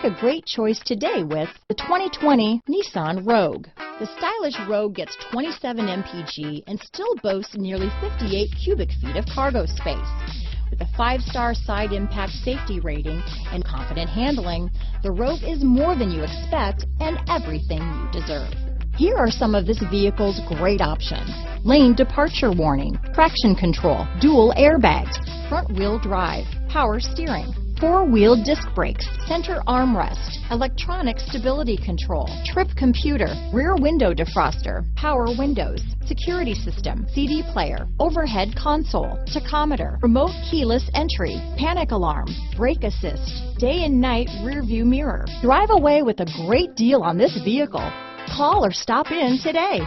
a great choice today with the 2020 Nissan Rogue. The stylish Rogue gets 27 mpg and still boasts nearly 58 cubic feet of cargo space. With a 5-star side impact safety rating and confident handling, the Rogue is more than you expect and everything you deserve. Here are some of this vehicle's great options: lane departure warning, traction control, dual airbags, front wheel drive, power steering, 4-wheel disc brakes, center armrest, electronic stability control, trip computer, rear window defroster, power windows, security system, CD player, overhead console, tachometer, remote keyless entry, panic alarm, brake assist, day and night rear view mirror. Drive away with a great deal on this vehicle. Call or stop in today.